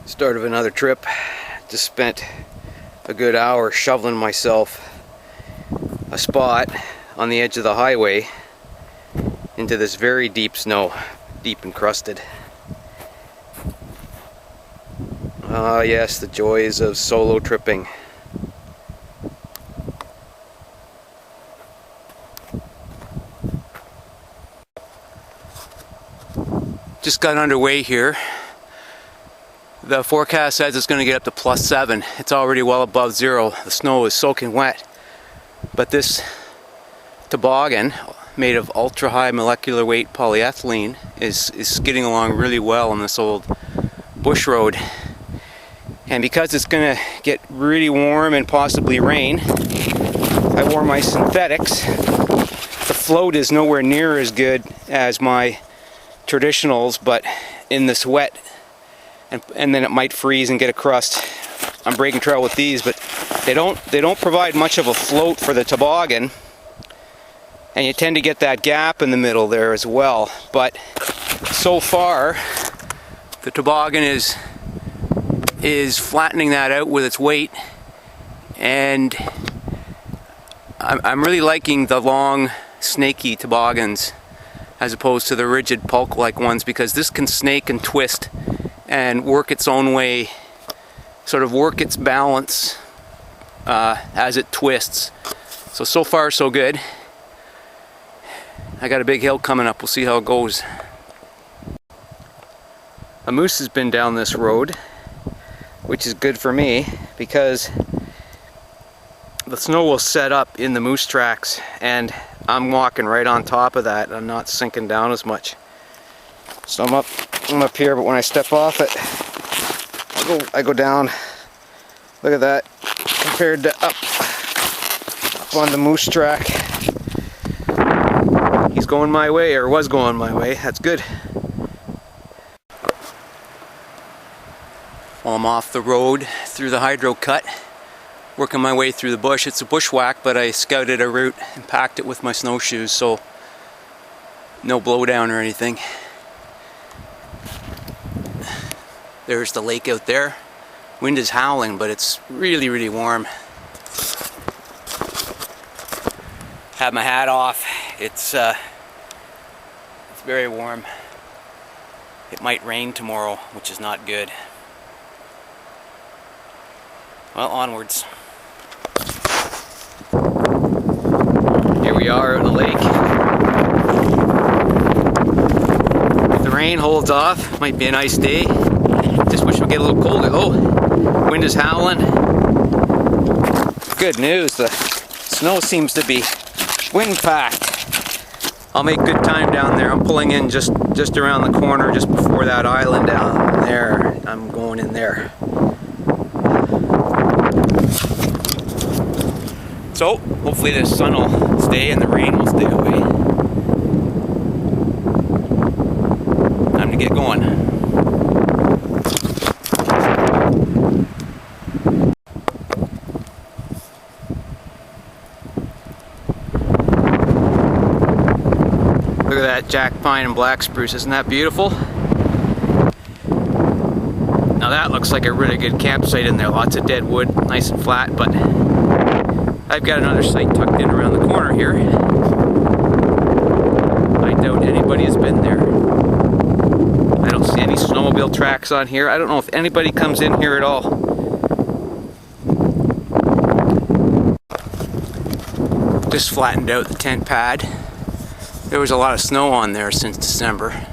Start of another trip. Just spent a good hour shoveling myself a spot on the edge of the highway into this very deep snow, deep encrusted. Ah yes, the joys of solo tripping. Just got underway here. The forecast says it's going to get up to +7. It's already well above zero. The snow is soaking wet. But this toboggan, made of ultra-high molecular weight polyethylene, is skidding along really well on this old bush road. And because it's going to get really warm and possibly rain, I wore my synthetics. The float is nowhere near as good as my traditionals, but in this wet, and then it might freeze and get a crust. I'm breaking trail with these, but they don't provide much of a float for the toboggan, and you tend to get that gap in the middle there as well. But so far the toboggan is flattening that out with its weight, and I'm really liking the long snaky toboggans as opposed to the rigid pulk-like ones, because this can snake and twist and work its own way, sort of work its balance as it twists. So far so good. I got a big hill coming up, we'll see how it goes. A moose has been down this road, which is good for me because the snow will set up in the moose tracks, and I'm walking right on top of that. I'm not sinking down as much. So I'm up here, but when I step off it, I go down. Look at that, compared to up on the moose track. He's going my way, or was going my way. That's good. Well, I'm off the road through the hydro cut, working my way through the bush. It's a bushwhack, but I scouted a route and packed it with my snowshoes, so no blowdown or anything. There's the lake out there. Wind is howling, but it's really, really warm. Have my hat off. It's very warm. It might rain tomorrow, which is not good. Well, onwards. Here we are on the lake. If the rain holds off, might be a nice day. Just wish we'd get a little colder. Oh, wind is howling. Good news, the snow seems to be wind packed. I'll make good time down there. I'm pulling in just around the corner, just before that island down there. I'm going in there. So, hopefully the sun will stay and the rain will stay away. Time to get going. Look at that jack pine and black spruce, isn't that beautiful? Now that looks like a really good campsite in there, lots of dead wood, nice and flat, but I've got another site tucked in around the corner here. I doubt anybody has been there. I don't see any snowmobile tracks on here. I don't know if anybody comes in here at all. Just flattened out the tent pad. There was a lot of snow on there since December.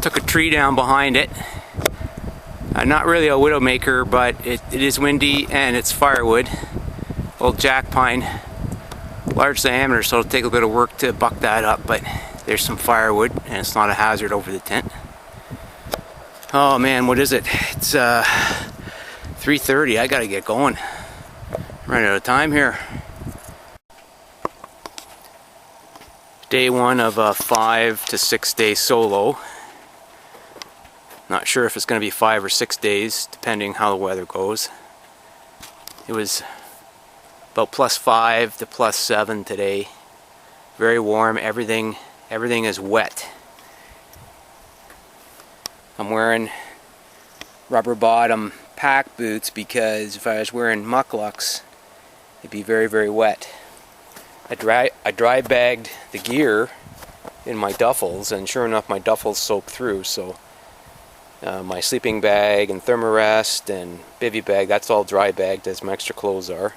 Took a tree down behind it. Not really a widowmaker, but it is windy and it's firewood. Old jack pine, large diameter, so it'll take a bit of work to buck that up, but there's some firewood and it's not a hazard over the tent. Oh man, what is it? It's 3:30. I gotta get going. I'm running out of time here. Day one of a 5 to 6 day solo. Not sure if it's going to be 5 or 6 days, depending how the weather goes. It was about +5 to +7 today. Very warm. Everything is wet. I'm wearing rubber bottom pack boots because if I was wearing mucklucks, it'd be very, very wet. I dry bagged the gear in my duffels, and sure enough my duffels soaked through, so my sleeping bag and thermarest and bivy bag, that's all dry bagged as my extra clothes are.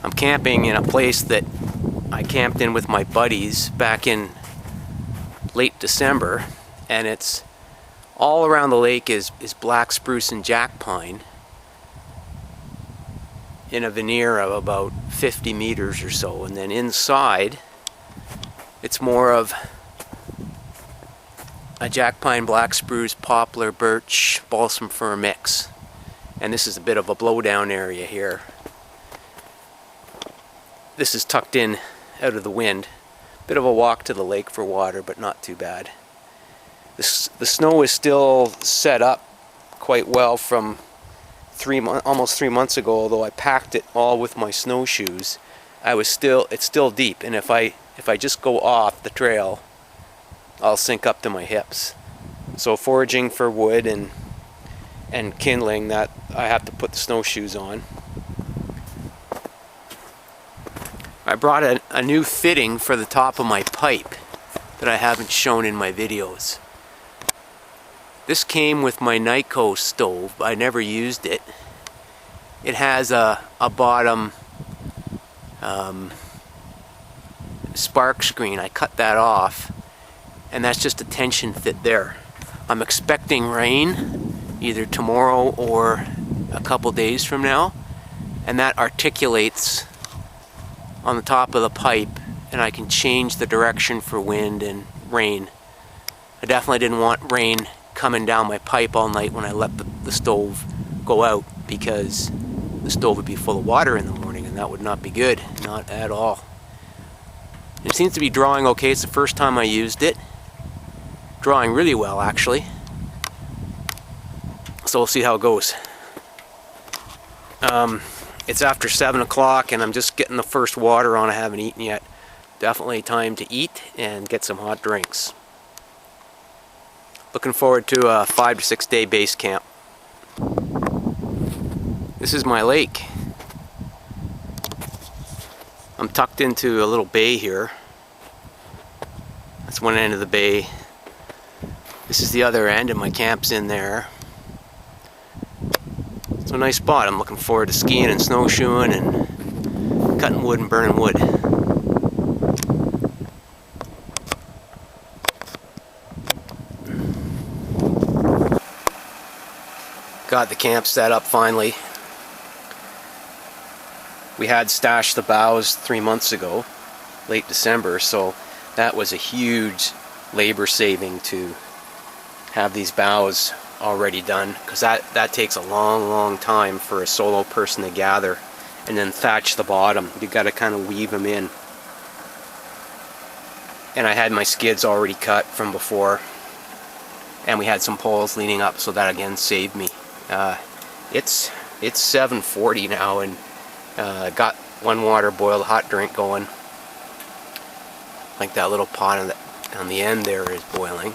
I'm camping in a place that I camped in with my buddies back in late December, and it's all around the lake is black spruce and jack pine in a veneer of about 50 meters or so, and then inside it's more of a jack pine, black spruce, poplar, birch, balsam fir mix. And this is a bit of a blowdown area here. This is tucked in out of the wind. Bit of a walk to the lake for water, but not too bad. The snow is still set up quite well from almost 3 months ago, although I packed it all with my snowshoes. It's still deep, and if I just go off the trail, I'll sink up to my hips. So foraging for wood and kindling, that I have to put the snowshoes on. I brought a new fitting for the top of my pipe that I haven't shown in my videos. This came with my Nyko stove. I never used it. It has a bottom spark screen. I cut that off, and that's just a tension fit there. I'm expecting rain either tomorrow or a couple days from now, and that articulates on the top of the pipe, and I can change the direction for wind and rain. I definitely didn't want rain coming down my pipe all night when I let the stove go out, because the stove would be full of water in the morning, and that would not be good, not at all. It seems to be drawing okay. It's the first time I used it. Drawing really well, actually. So we'll see how it goes. It's after 7 o'clock and I'm just getting the first water on. I haven't eaten yet. Definitely time to eat and get some hot drinks. Looking forward to a 5 to 6 day base camp. This is my lake. I'm tucked into a little bay here. That's one end of the bay. This is the other end, and my camp's in there. It's a nice spot. I'm looking forward to skiing and snowshoeing and cutting wood and burning wood. Got the camp set up finally. We had stashed the boughs 3 months ago, late December, so that was a huge labor saving to have these boughs already done, because that takes a long time for a solo person to gather and then thatch the bottom. You got to kind of weave them in. And I had my skids already cut from before, and we had some poles leaning up, so that again saved me. It's 7:40 now, and got one water boiled hot drink going. Like that little pot on the end there is boiling.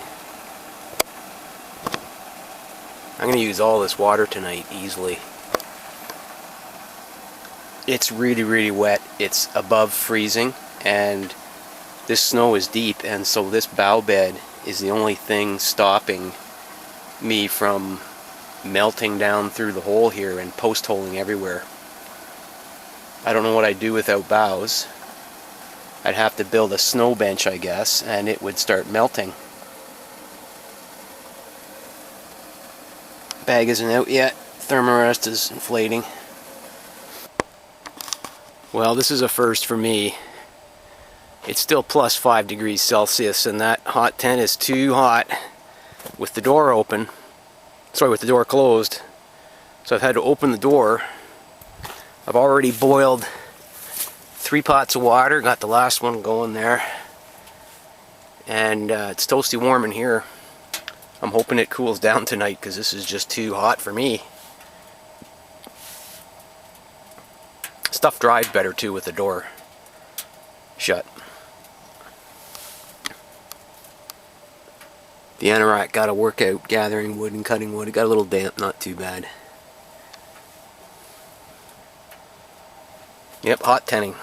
I'm going to use all this water tonight easily. It's really wet. It's above freezing, and this snow is deep, and so this bough bed is the only thing stopping me from melting down through the hole here and post holing everywhere. I don't know what I'd do without boughs. I'd have to build a snow bench, I guess, and it would start melting. Bag isn't out yet. Thermarest is inflating. Well, this is a first for me. It's still plus 5 degrees Celsius, and that hot tent is too hot with the door open. Sorry, with the door closed. So I've had to open the door. I've already boiled 3 pots of water, got the last one going there. And it's toasty warm in here. I'm hoping it cools down tonight, because this is just too hot for me. Stuff dries better too with the door shut. The anorak got a workout gathering wood and cutting wood. It got a little damp, not too bad. Yep, hot tanning.